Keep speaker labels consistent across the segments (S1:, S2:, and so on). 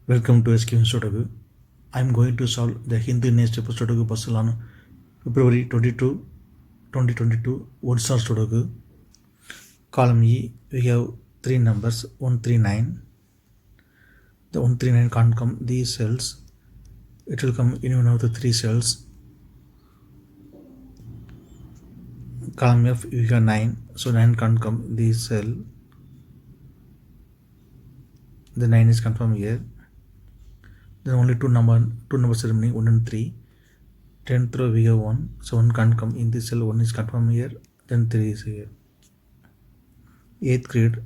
S1: Welcome to SkVm Sudoku. I am going to solve the Hindu newspaper Sudoku puzzle on February 22, 2022 word-star Sudoku. Column E, we have three numbers 139. The 139 can't come these cells. It will come in one of the three cells. Column F, we have 9, so 9 can't come this cell. The 9 is confirmed here. Then only two numbers remaining 1 and 3. 10th row we have 1, so 1 can't come in this cell. 1 is confirmed here, then 3 is here. 8th grade,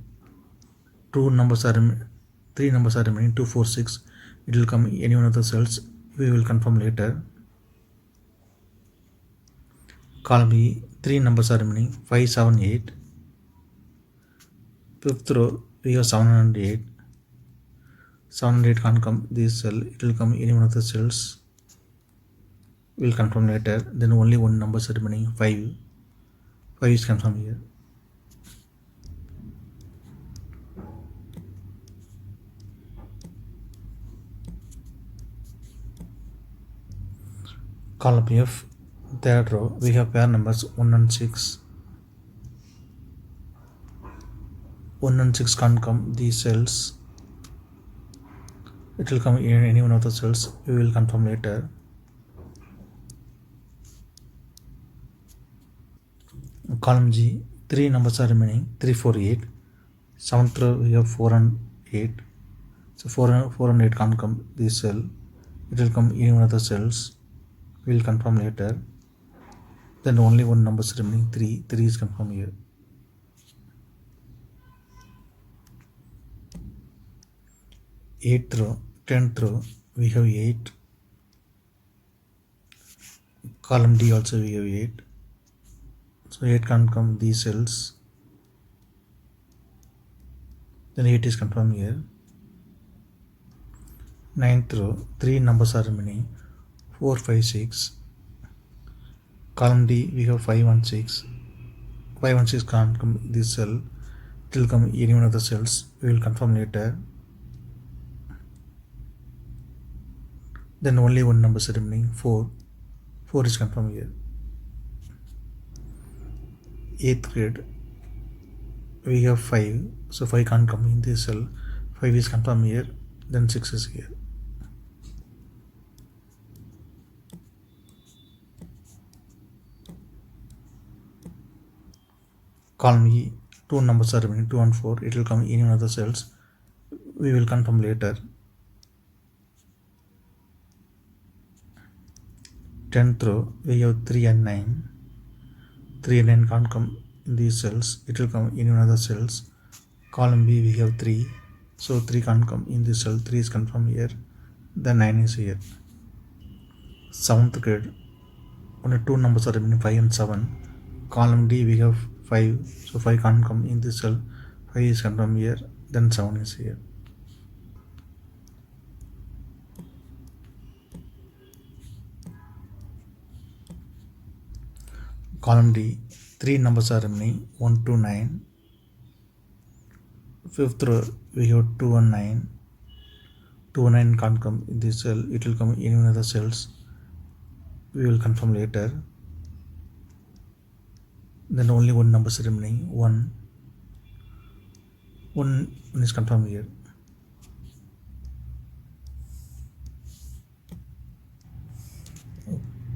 S1: three numbers are remaining 2, 4, 6. It will come any one of the cells. We will confirm later. Column B, 3 numbers are remaining 5, 7, 8. 5th row we have 7 and 8. 7 and 8 can't come this cell. It will come any one of the cells. We will confirm later. Then only one number is remaining 5. 5 is confirmed here. Column F, third row, we have pair numbers 1 and 6. 1 and 6 can't come these cells. It will come in any one of the cells. We will confirm later. Column G, 3 numbers are remaining 3, 4, 8. 7th row we have 4 and 8. So 4 and 8 can't come this cell. It will come in one of the cells. We will confirm later. Then only one number is remaining 3. 3 is confirmed here. 8th row, 10th row we have 8. Column D also we have 8. So 8 can't come these cells. Then 8 is confirmed here. 9th row, 3 numbers are remaining 4, 5, 6. Column D we have 5 and 6. 5 and 6 can't come this cell. It will come any one of the cells. We will confirm later. Then only one number is remaining 4. 4 is confirmed here. 8th grade we have 5, so 5 can't come in this cell. 5 is confirmed here, then 6 is here. Column E, 2 numbers are remaining 2 and 4. It will come in one of the cells. We will confirm later. 10th row we have 3 and 9. 3 and 9 can't come in these cells. It will come in one of the cells. Column B we have 3, so 3 can't come in this cell. 3 is confirmed here, then 9 is here. 7th grade, only 2 numbers are remaining 5 and 7. Column D we have 5, so 5 can't come in this cell. 5 is confirmed here, then 7 is here. Column D, 3 numbers are remaining 1, 2, 9. 5th row we have 2 and 9. 2 and 9 can't come in this cell. It will come in one of the cells. We will confirm later. Then only one number is remaining 1. 1 is confirmed here.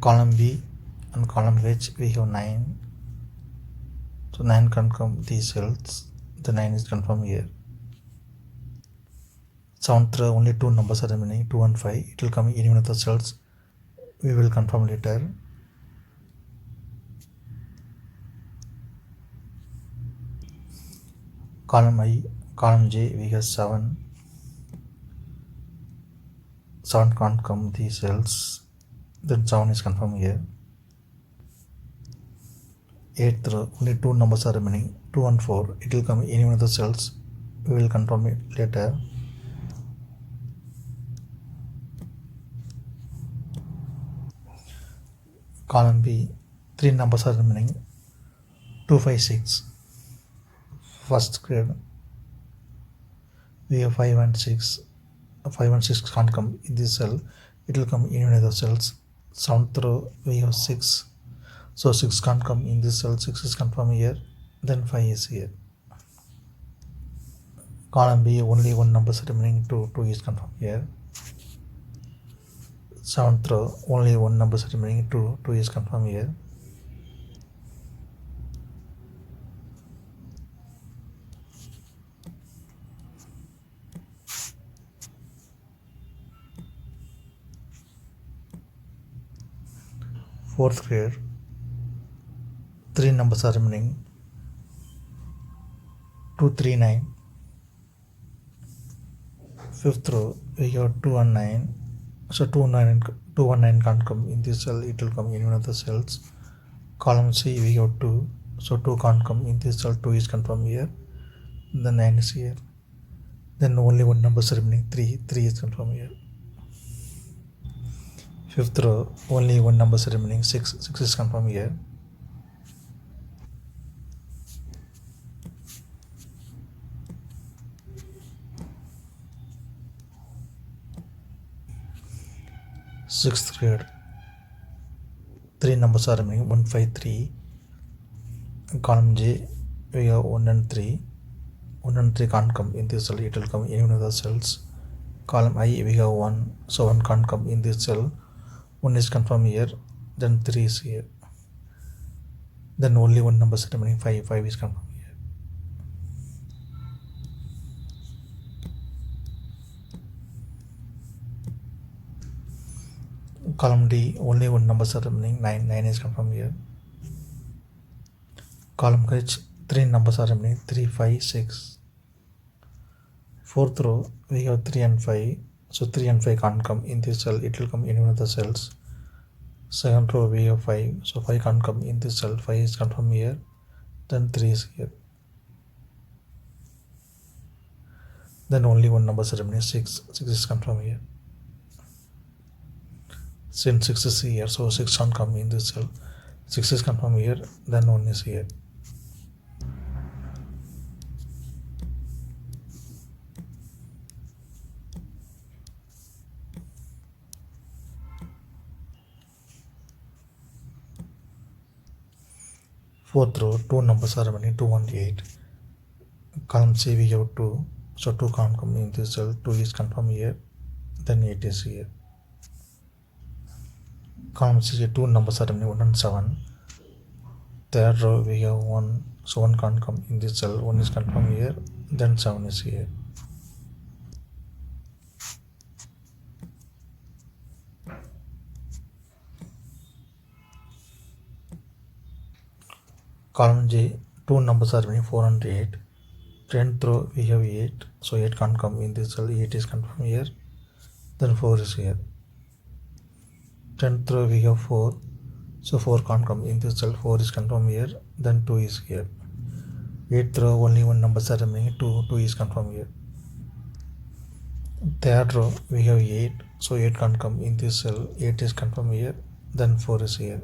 S1: Column B and column H we have 9. So 9 can't come these cells. The 9 is confirmed here. 7th row only 2 numbers are remaining 2 and 5. It will come in one of the cells. We will confirm later. Column I, column J we have 7. 7 can't come these cells. Then 7 is confirmed here. 8th row only 2 numbers are remaining 2 and 4. It will come in one of the cells. We will confirm it later. Column B, 3 numbers are remaining 2, 5, 6. First grade we have 5 and 6. 5 and 6 can't come in this cell, it will come in another cells. 7th row we have 6, so 6 can't come in this cell, 6 is confirmed here, then 5 is here. Column B, only one number remaining, 2 is confirmed here. 7th row, only one number remaining, 2 is confirmed here. Fourth grade, 3 numbers are remaining, 2, 3, 9. Fifth row, we have 2 and 9. So 2 and 9 can't come in this cell, it will come in one of the cells. Column C, we have 2. So 2 can't come in this cell, 2 is confirmed here. Then 9 is here. Then only one number remaining, 3 is confirmed here. Fifth row, only one number remaining, 6 is confirmed here. Sixth grade, 3 numbers are remaining, 1, 5, 3. Column J, we have 1 and 3. 1 and 3 can't come in this cell, it will come in one of the cells. Column I, we have 1, so 1 can't come in this cell. 1 is confirmed here, then 3 is here. Then only one number remaining, 5 is confirmed here. Column D, only one number remaining, 9 is confirmed here. Column H, 3 numbers are remaining, 3, 5, 6. Fourth row, we have 3 and 5. So 3 and 5 can't come in this cell, it will come in one of the cells. Second row, we have 5. So 5 can't come in this cell, 5 is confirmed here. Then 3 is here. Then only one number remaining, 6 is confirmed here. Since 6 is here, so 6 can't come in this cell. 6 is confirmed here, then 1 is here. Fourth row, 2 numbers are remaining, 2 and 8. Column C, we have 2. So 2 can't come in this cell, 2 is confirmed here, then 8 is here. Column C, 2 numbers are remaining, 1 and 7. Third row, we have 1. So 1 can't come in this cell, 1 is confirmed here, then 7 is here. Column J, 2 numbers are remaining, 4 and 8. 10th row, we have 8. So 8 can't come in this cell, 8 is confirmed here, then 4 is here. 10th row, we have 4. So 4 can't come in this cell, 4 is confirmed here, then 2 is here. 8th row, only one number are remaining, 2 is confirmed here. Third row, we have 8. So 8 can't come in this cell, 8 is confirmed here, then 4 is here.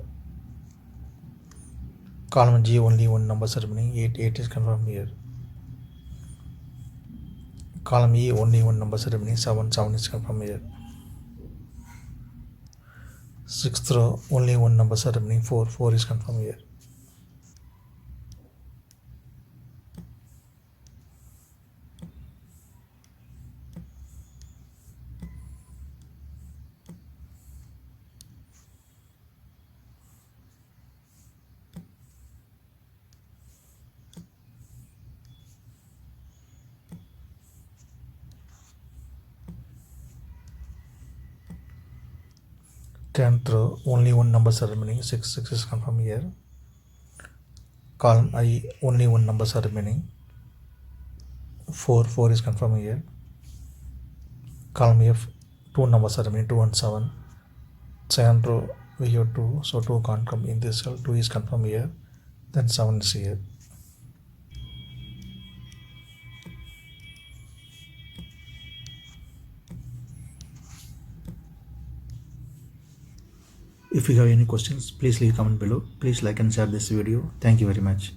S1: Column G, only one number remaining, 8 is confirmed here. Column E, only one number remaining, 7 is confirmed here. 6th row, only one number remaining, 4 is confirmed here. Tenth row, only one number remaining, 6 is confirmed here. Column I, only one number remaining, 4 is confirmed here. Column F, 2 numbers are remaining, 2 and 7. Second row, we have 2, so 2 can't come in this cell, 2 is confirmed here, then 7 is here. If you have any questions, please leave a comment below. Please like and share this video. Thank you very much.